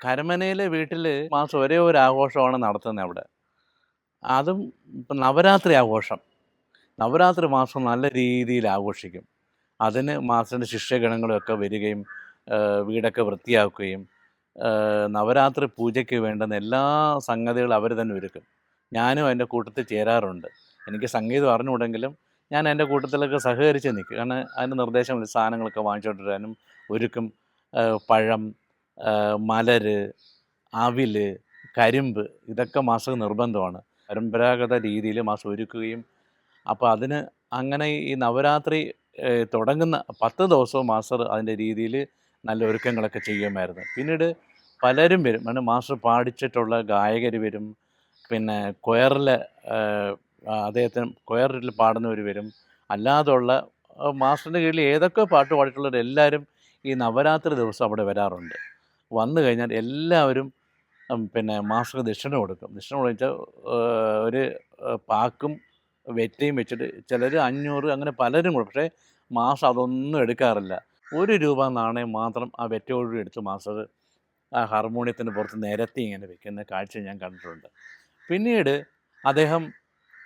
കരമനയിലെ വീട്ടിൽ മാസം ഒരേ ഒരു ആഘോഷമാണ് നടത്തുന്നത് അവിടെ. അതും ഇപ്പം നവരാത്രി ആഘോഷം. നവരാത്രി മാസം നല്ല രീതിയിൽ ആഘോഷിക്കും. അതിന് മാസ്റ്ററിൻ്റെ ശിഷ്യഗണങ്ങളൊക്കെ വരികയും വീടൊക്കെ വൃത്തിയാക്കുകയും നവരാത്രി പൂജയ്ക്ക് വേണ്ടുന്ന എല്ലാ സംഗതികളും അവർ തന്നെ ഒരുക്കും. ഞാനും അതിൻ്റെ കൂട്ടത്തിൽ ചേരാറുണ്ട്. എനിക്ക് സംഗീതം അറിഞ്ഞുകൂടെങ്കിലും ഞാൻ അതിൻ്റെ കൂട്ടത്തിലൊക്കെ സഹകരിച്ച് നിൽക്കും. കാരണം അതിൻ്റെ നിർദ്ദേശങ്ങൾ സാധനങ്ങളൊക്കെ വാങ്ങിച്ചുകൊണ്ട് വരാനും ഒരുക്കും. പഴം, മലര്, അവില്, കരിമ്പ് ഇതൊക്കെ മാസ്റ്റർ നിർബന്ധമാണ്. പരമ്പരാഗത രീതിയിൽ മാസ്റ്റർ ഒരുക്കുകയും അപ്പോൾ അതിന് അങ്ങനെ ഈ നവരാത്രി തുടങ്ങുന്ന 10 ദിവസവും മാസ്റ്റർ അതിൻ്റെ രീതിയിൽ നല്ല ഒരുക്കങ്ങളൊക്കെ ചെയ്യുമായിരുന്നു. പിന്നീട് പലരും വരും. കാരണം മാസ്റ്റർ പാടിച്ചിട്ടുള്ള ഗായകർ വരും. പിന്നെ കൊയറിൽ അദ്ദേഹത്തിന് കൊയറിൽ പാടുന്നവർ വരും. അല്ലാതുള്ള മാസ്റ്ററിൻ്റെ കീഴിൽ ഏതൊക്കെ പാട്ട് പാടിയിട്ടുള്ളവരെല്ലാവരും ഈ നവരാത്രി ദിവസം അവിടെ വരാറുണ്ട്. വന്നു കഴിഞ്ഞാൽ എല്ലാവരും പിന്നെ മാസ്റ്റർക്ക് ദക്ഷിണ കൊടുക്കും. ദക്ഷിണ കൊടുച്ചാൽ ഒരു പാക്കും വെറ്റയും വെച്ചിട്ട് ചിലർ 500 അങ്ങനെ പലരും കൊടുക്കും. പക്ഷേ മാസ്റ്റർ അതൊന്നും എടുക്കാറില്ല. ₹1 നാണയം മാത്രം ആ വെറ്റയോടുകൂടി എടുത്ത് മാസ്റ്റർ ആ ഹാർമോണിയത്തിൻ്റെ പുറത്ത് നിരത്തി ഇങ്ങനെ വെക്കുന്ന കാഴ്ച ഞാൻ കണ്ടിട്ടുണ്ട്. പിന്നീട് അദ്ദേഹം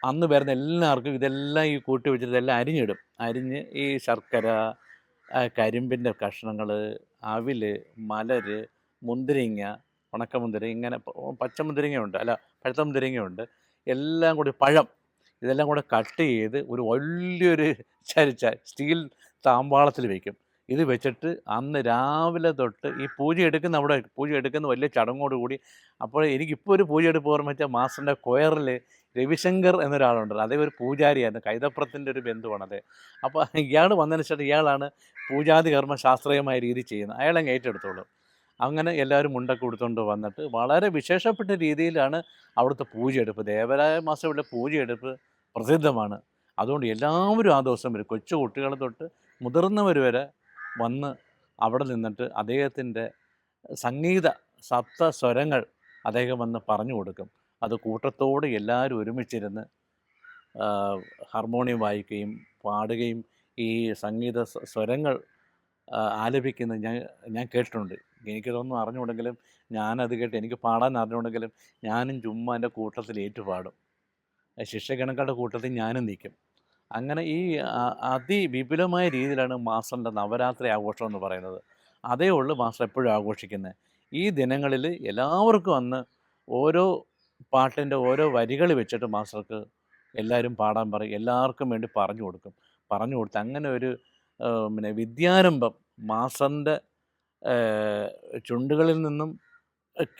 അന്ന് വരുന്ന എല്ലാവർക്കും ഇതെല്ലാം ഈ കൂട്ടി വെച്ചിട്ട് ഇതെല്ലാം അരിഞ്ഞിടും. അരിഞ്ഞ് ഈ ശർക്കര, കരിമ്പിൻ്റെ കഷ്ണങ്ങൾ, അവില്, മലര്, മുന്തിരിങ്ങ, ഉണക്കമുന്തിരി, ഇങ്ങനെ പച്ചമുന്തിരിങ്ങയുണ്ട്, അല്ല പഴുത്ത മുന്തിരിങ്ങയുണ്ട്, എല്ലാം കൂടി പഴം ഇതെല്ലാം കൂടെ കട്ട് ചെയ്ത് ഒരു വലിയൊരു സ്റ്റീൽ താമ്പാളത്തിൽ വയ്ക്കും. ഇത് വെച്ചിട്ട് അന്ന് രാവിലെ തൊട്ട് ഈ പൂജ എടുക്കുന്ന വലിയ ചടങ്ങോടുകൂടി. അപ്പോൾ എനിക്കിപ്പോൾ ഒരു പൂജയെടുപ്പ് ഓർമ്മ വെച്ചാൽ മാസ്റ്ററിൻ്റെ കൊയറിൽ രവിശങ്കർ എന്നൊരാളുണ്ട്. അതേ ഒരു പൂജാരിയായിരുന്നു. കൈതപ്രത്തിൻ്റെ ഒരു ബന്ധുവാണ് അത്. അപ്പോൾ ഇയാൾ വന്നതിന് ശേഷം ഇയാളാണ് പൂജാതി കർമ്മ ശാസ്ത്രീയമായ രീതി ചെയ്യുന്നത്. അയാളങ്ങ് ഏറ്റെടുത്തോളും. അങ്ങനെ എല്ലാവരും മുണ്ടൊക്കെ ഉടുത്തുകൊണ്ട് വന്നിട്ട് വളരെ വിശേഷപ്പെട്ട രീതിയിലാണ് അവിടുത്തെ പൂജയെടുപ്പ്. ദേവരായ മാസ്റ്ററുടെ പൂജയെടുപ്പ് പ്രസിദ്ധമാണ്. അതുകൊണ്ട് എല്ലാവരും ആ ദിവസം വരും. കൊച്ചു കുട്ടികൾ തൊട്ട് മുതിർന്നവർ വരെ വന്ന് അവിടെ നിന്നിട്ട് അദ്ദേഹത്തിൻ്റെ സംഗീത സപ്തസ്വരങ്ങൾ അദ്ദേഹം വന്ന് പറഞ്ഞു കൊടുക്കും. അത് കൂട്ടത്തോടെ എല്ലാവരും ഒരുമിച്ചിരുന്ന് ഹാർമോണിയം വായിക്കുകയും പാടുകയും ഈ സംഗീത സ്വരങ്ങൾ ആലപിക്കുന്നത് ഞാൻ കേട്ടിട്ടുണ്ട്. എനിക്കതൊന്നും അറിഞ്ഞുകൂടെങ്കിലും ഞാനത് കേട്ട് എനിക്ക് പാടാൻ അറിഞ്ഞുകൂടെങ്കിലും ഞാനും ചുമ്മാ എൻ്റെ കൂട്ടത്തിൽ ഏറ്റുപാടും. ശിഷ്യഗണങ്ങളുടെ കൂട്ടത്തിൽ ഞാനും നിൽക്കും. അങ്ങനെ ഈ അതിവിപുലമായ രീതിയിലാണ് മാസ്റ്ററിൻ്റെ നവരാത്രി ആഘോഷം എന്ന് പറയുന്നത്. അതേ ഉള്ളൂ മാസ്റ്റർ എപ്പോഴും ആഘോഷിക്കുന്നത്. ഈ ദിനങ്ങളിൽ എല്ലാവർക്കും അന്ന് ഓരോ പാട്ടിൻ്റെ ഓരോ വരികൾ വെച്ചിട്ട് മാസ്റ്റർക്ക് എല്ലാവരും പാടാൻ പറയും. എല്ലാവർക്കും വേണ്ടി പറഞ്ഞു കൊടുത്ത് അങ്ങനെ ഒരു പിന്നെ വിദ്യാരംഭം മാസ്റ്ററിൻ്റെ ചുണ്ടുകളിൽ നിന്നും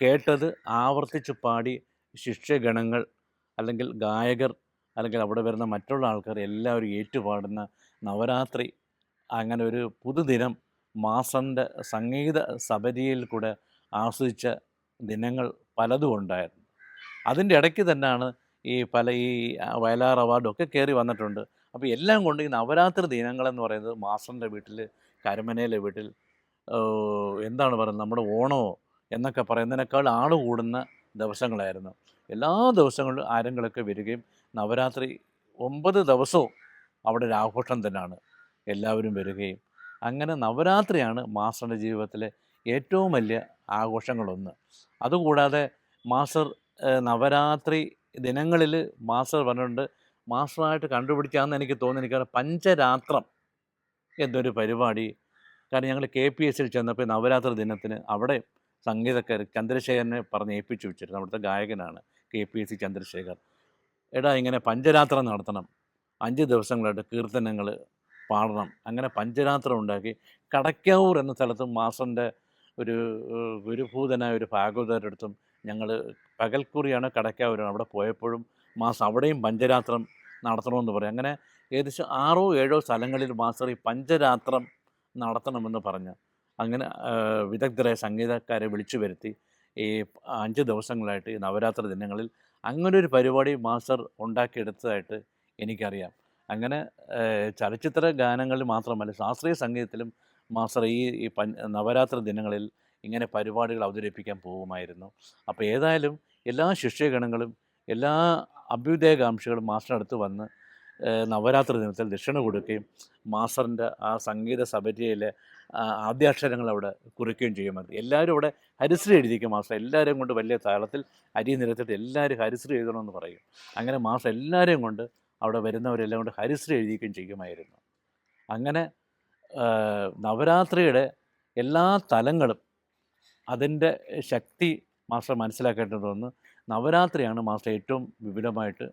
കേട്ടത് ആവർത്തിച്ച് പാടി ശിഷ്യഗണങ്ങൾ അല്ലെങ്കിൽ ഗായകർ അല്ലെങ്കിൽ അവിടെ വരുന്ന മറ്റുള്ള ആൾക്കാർ എല്ലാവരും ഏറ്റുപാടുന്ന നവരാത്രി, അങ്ങനെ ഒരു പുതുദിനം മാസ്റ്ററിൻ്റെ സംഗീത സബരിയിൽ കൂടെ ആസ്വദിച്ച ദിനങ്ങൾ പലതും ഉണ്ടായിരുന്നു. അതിൻ്റെ ഇടയ്ക്ക് തന്നെയാണ് ഈ വയലാർ അവാർഡൊക്കെ കയറി വന്നിട്ടുണ്ട്. അപ്പോൾ എല്ലാം കൊണ്ട് ഈ നവരാത്രി ദിനങ്ങളെന്ന് പറയുന്നത് മാസ്റ്ററിൻ്റെ വീട്ടിൽ, കരമനയിലെ വീട്ടിൽ എന്താണ് പറയുന്നത്, നമ്മുടെ ഓണമോ എന്നൊക്കെ പറയുന്നതിനേക്കാൾ ആൾ കൂടുന്ന ദിവസങ്ങളായിരുന്നു. എല്ലാ ദിവസങ്ങളിലും ആരെങ്കിലുമൊക്കെ വരികയും നവരാത്രി 9 ദിവസവും അവിടെ ഒരു ആഘോഷം തന്നെയാണ്. എല്ലാവരും വരികയും അങ്ങനെ നവരാത്രിയാണ് മാസ്റ്ററുടെ ജീവിതത്തിലെ ഏറ്റവും വലിയ ആഘോഷങ്ങളൊന്ന്. അതുകൂടാതെ മാസ്റ്റർ നവരാത്രി ദിനങ്ങളിൽ മാസ്റ്റർ പറഞ്ഞിട്ടുണ്ട്, മാസ്റ്ററായിട്ട് കണ്ടുപിടിച്ചാന്ന് എനിക്ക് തോന്നുന്നു. എനിക്ക് പഞ്ചരാത്രം എന്നൊരു പരിപാടി. കാരണം ഞങ്ങൾ KPSCയിൽ ചെന്നപ്പോൾ നവരാത്രി ദിനത്തിന് അവിടെ സംഗീതക്കാർ ചന്ദ്രശേഖരനെ പറഞ്ഞ് ഏൽപ്പിച്ചു വെച്ചിരുന്നു. അവിടുത്തെ ഗായകനാണ് KPSC ചന്ദ്രശേഖർ. എടാ ഇങ്ങനെ പഞ്ചരാത്രം നടത്തണം, 5 ദിവസങ്ങളായിട്ട് കീർത്തനങ്ങൾ പാടണം. അങ്ങനെ പഞ്ചരാത്രം ഉണ്ടാക്കി കടയ്ക്കാവൂർ എന്ന സ്ഥലത്തും മാസ്റ്ററിൻ്റെ ഒരു ഗുരുഭൂതനായ ഒരു ഭാഗവതരുടെ അടുത്തും ഞങ്ങൾ പകൽക്കുറിയാണ് കടയ്ക്കാവൂരാണ്. അവിടെ പോയപ്പോഴും മാസ്റ്റർ അവിടെയും പഞ്ചരാത്രം നടത്തണമെന്ന് പറയും. അങ്ങനെ ഏകദേശം 6ഓ 7ഓ സ്ഥലങ്ങളിൽ മാസ്റ്റർ ഈ പഞ്ചരാത്രം നടത്തണമെന്ന് പറഞ്ഞ് അങ്ങനെ വിദഗ്ധരായ സംഗീതക്കാരെ വിളിച്ചു വരുത്തി ഈ 5 ദിവസങ്ങളായിട്ട് ഈ നവരാത്രി ദിനങ്ങളിൽ അങ്ങനൊരു പരിപാടി മാസ്റ്റർ ഉണ്ടാക്കിയെടുത്തതായിട്ട് എനിക്കറിയാം. അങ്ങനെ ചലച്ചിത്ര ഗാനങ്ങളിൽ മാത്രമല്ല ശാസ്ത്രീയ സംഗീതത്തിലും മാസ്റ്റർ ഈ നവരാത്രി ദിനങ്ങളിൽ ഇങ്ങനെ പരിപാടികൾ അവതരിപ്പിക്കാൻ പോകുമായിരുന്നു. അപ്പോൾ ഏതായാലും എല്ലാ ശിഷ്യഗണങ്ങളും എല്ലാ അഭ്യുദയകാംക്ഷികളും മാസ്റ്ററുടെ അടുത്ത് വന്ന് നവരാത്രി ദിനത്തിൽ ദക്ഷിണ കൊടുക്കുകയും മാസ്റ്ററിൻ്റെ ആ സംഗീത സഭയിലെ ആദ്യാക്ഷരങ്ങൾ അവിടെ കുറിക്കുകയും ചെയ്യുമായിരുന്നു. എല്ലാവരും അവിടെ ഹരിശ്രീ എഴുതിക്കും മാസ്റ്റർ. എല്ലാവരെയും കൊണ്ട് വലിയ താളത്തിൽ അരി നിരത്തിട്ട് എല്ലാവരും ഹരിശ്രീ എഴുതണമെന്ന് പറയും. അങ്ങനെ മാസ്റ്റർ എല്ലാവരെയും കൊണ്ട് അവിടെ വരുന്നവരെല്ലാം കൊണ്ട് ഹരിശ്രീ എഴുതിക്കുകയും ചെയ്യുമായിരുന്നു. അങ്ങനെ നവരാത്രിയുടെ എല്ലാ തലങ്ങളും അതിൻ്റെ ശക്തി മാസ്റ്റർ മനസ്സിലാക്കേണ്ടതെന്ന് നവരാത്രിയാണ് മാസ്റ്റർ ഏറ്റവും വിപുലമായിട്ട്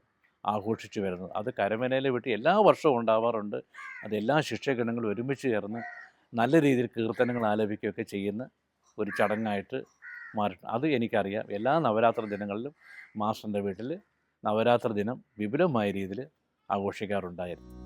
ആഘോഷിച്ചു വരുന്നത്. അത് കരമനയിലെ വീട്ടിൽ എല്ലാ വർഷവും ഉണ്ടാവാറുണ്ട്. അത് എല്ലാ ശിഷ്യഗണങ്ങളും ഒരുമിച്ച് ചേർന്ന് നല്ല രീതിയിൽ കീർത്തനങ്ങൾ ആലപിക്കുകയൊക്കെ ചെയ്യുന്ന ഒരു ചടങ്ങായിട്ട് മാറിയിട്ടുണ്ട്. അത് എനിക്കറിയാം. എല്ലാ നവരാത്രി ദിനങ്ങളിലും മാസ്റ്ററിൻ്റെ വീട്ടിൽ നവരാത്രി ദിനം വിപുലമായ രീതിയിൽ ആഘോഷിക്കാറുണ്ടായിരുന്നു.